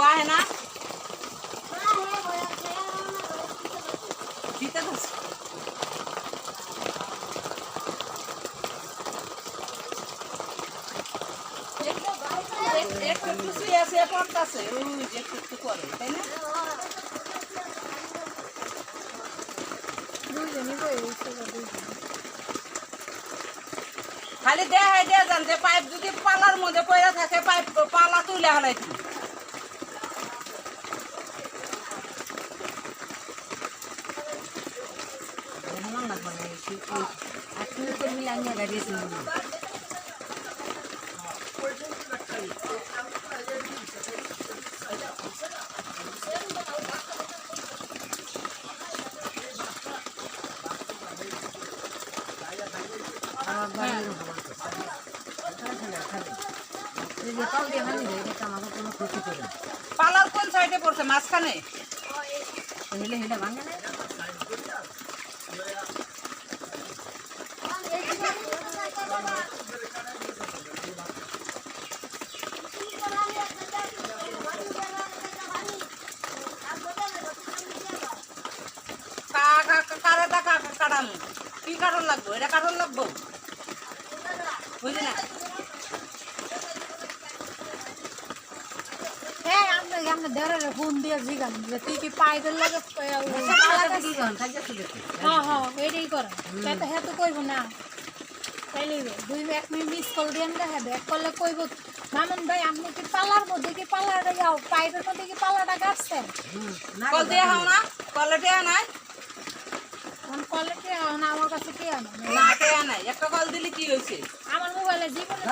है ना जीते तो एक खुशी ऐसे पड़ता से एक कुछ करे है ना খালি দেখাই দিয়ে যান যে পাইপ যদি পালার মধ্যে পড়ে থাকে পাইপ পালা তুলে হালাই কি পালার কোন সাইডে পড়ছে মাঝখানে হেলে হেলে ভাঙে না কারাটা কাটানো কি কারণ লাগবো এটা কারণ লাগবো বুঝলি না ফোন দিয়ে জিগান তুই কি পাইদের লাগে এটাই করে হ্যাঁ তো কইব না তাইলে 2-1 মিনিট মিস কল দিয়ে দেখা ব্যাক করলে কইব মামুন ভাই আপনি কি পালার মধ্যে কি পালাটা যাও পাইপের মধ্যে কি পালাটা গাছছেন কল দিয়ে হাও না কলটে নাই কোয়ালিটি না আমার কাছে কি আনো না তে নাই একটা কল দিলে কি হইছে আমার মোবাইলে জীবনে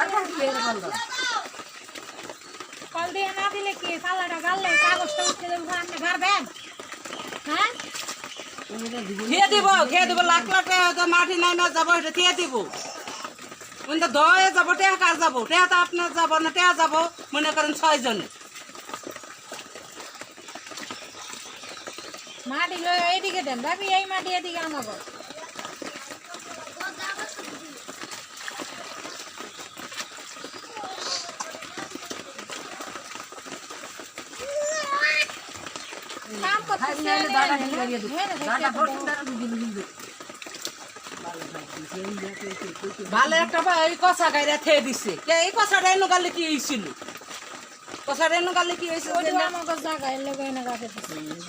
কল দিয়ে না দিলে কি পালাটা গাললে কাগজটা উঠে দেবো আপনি ঘাড়বেন হ্যাঁ খেয়ে দিব লাখ লাখ টাকা মাটি নাই না যাবো এটা খেয়ে দিব কিন্তু দয়ে যাবো টেহা কার যাবো টেহা তো আপনার যাবো না টেহা যাবো মনে করেন 6 জনে মাটি লয় এইদিকে দেন ভাবি এই মাটি এদিকে আমাকে কাম করতে দাদা নিয়ে দিয়ে দাদা ফোনটা দিয়ে ভালো একটা এই কষা গাইরা খেয়ে দিছে এই কষাটা এনে গালে কি হয়েছিল কষাটা এনে গালে কি হয়েছিল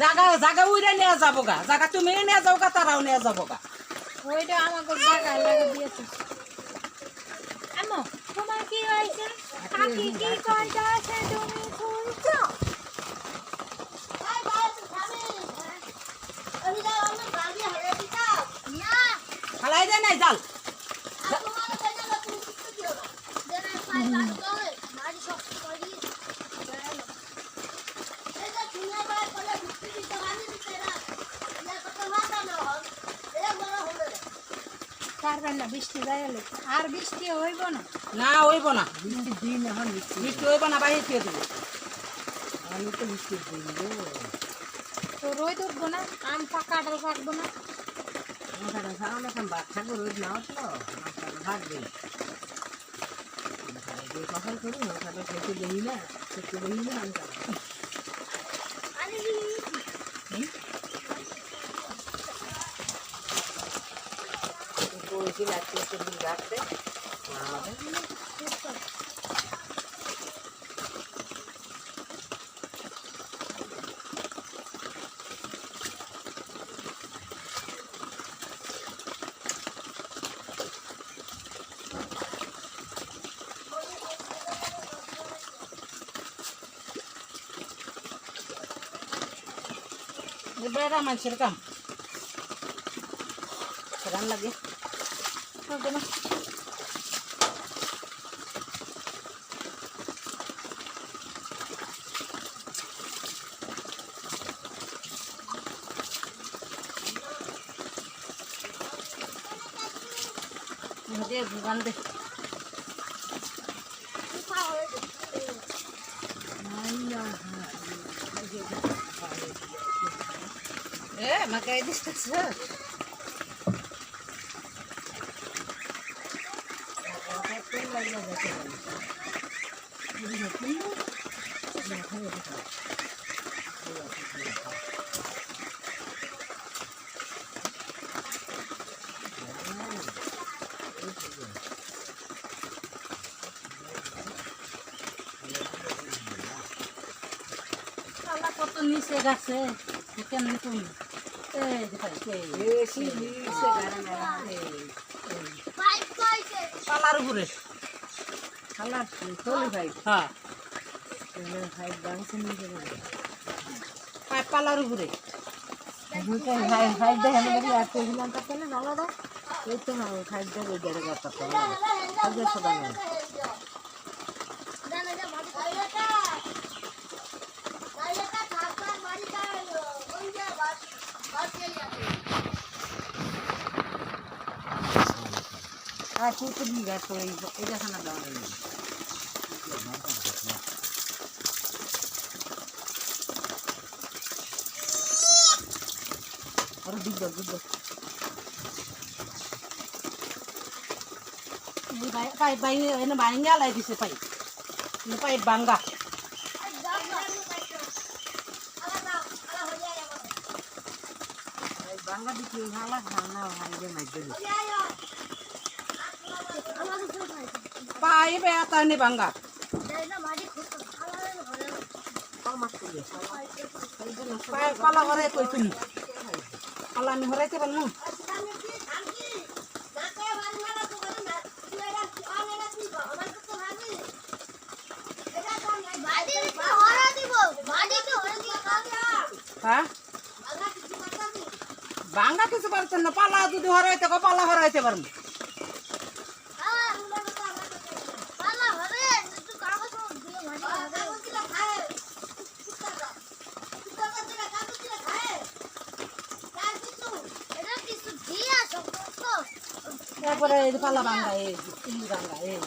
জায়গা জায়গা উইরা নিয়ে যাবো গা জায়গা তুমি নিয়ে যাও গা তারাও নিয়ে যাবো গা ওইটা আমাকে জায়গায় লাগা দিয়েছে আম্মু তোমার কি হয়েছে কাকি কি কইতা আছে তুমি শুনছো হালাই দেয় নাই জাল পারবেন না বৃষ্টি যাইলে আর বৃষ্টি হইব না না হইব না বৃষ্টি দিন এখন বৃষ্টি হইব না বাইরে খেয়ে দেবো আমি তো বৃষ্টি দিন তো রোদ উঠবো না আম কাঁঠাল পাকবো না ভাত খাবো রোদ না তো ভাত দিই সকাল করি না খেতে দেই না খেতে দেই না আমি লাগছে রাখতে বেড়া মানুষের কাম রান লাগে ভুগান দে মাকাই দিতেছে পালা কত নিচে গেছে কেমনি তুমি এই যে ভাই বেশি নিচে গাড়ি না পালার উপরে খালা চলি ভাই হ্যাঁ ভাই বাংছে নিচে পাইপ পালার উপরে ভাই ভাই দেখেন দেখি আর পেছিলাম তা কেন ভালো দাও এই তো না খাই দেবে গেড়ে গেছে তো আগে সদা না আর কি তো দিগা তো এই দেখা না দাও আর দিগা দিগা পাইপ বাই এনে ভাঙ্গা লাই দিছে পাইপ পাইপ ভাঙ্গা বাংলা দিকে ভালো খানা ভাই দে নাই দে পাইপ এত নে ভাঙ্গা পাইপ পালা করে কই তুমি পালা আমি হরাইতে পারমু হ্যাঁ ভাঙ্গা কিছু পারছেন না পালা যদি হরাইতে পালা হরাইতে পারমু তারপরে এই পালা ভাঙ্গা এই ভাঙ্গা এই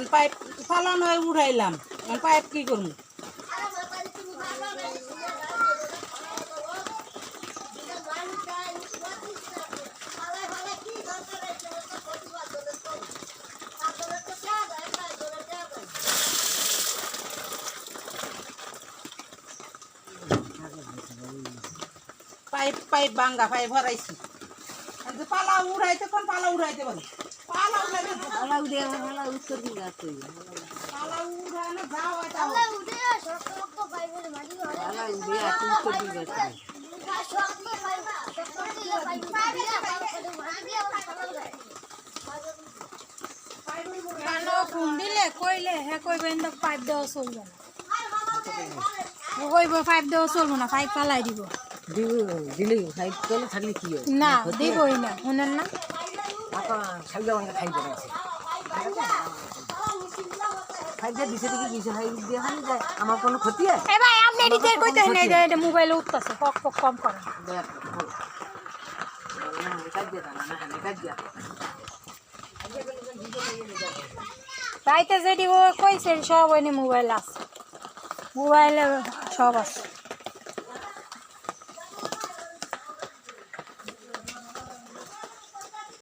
পাইপ ফালানো উঠাইলাম পাইপ কি করবো পাইপ পাইপ ভাঙ্গা পাইপ ভরাইছি পালা উড়াইতে কোন পালা উড়াইতে পারো পালা উড়াইতে ভালো দে ভালো উত্তর দিকে আছে পালা উড়ানো যাও এটা ভালো দে আর উত্তর দিকে আছে ফোন দিলে কইলে হ্যাঁ কইবেন তো পাইপ দেওয়া চলবে না কইব পাইপ দেওয়া চলবে না পাইপ পালাই দিব দিলে খাই চলে থাকলে কি হয় না দিবই না শুনেন না আপা খাইলে অনেক খাই বেড়াচ্ছে খাইতে দিছে দেখি কিছু খাই দিয়ে খালি যায় আমার কোনো ক্ষতি হয় এ ভাই আপনি এডিটর কইতে নেই যে এটা মোবাইলে উঠতাছে পক পক কম করেন তাইতে যেটি ও কইছেন সব ওই মোবাইল আছে মোবাইলে সব আছে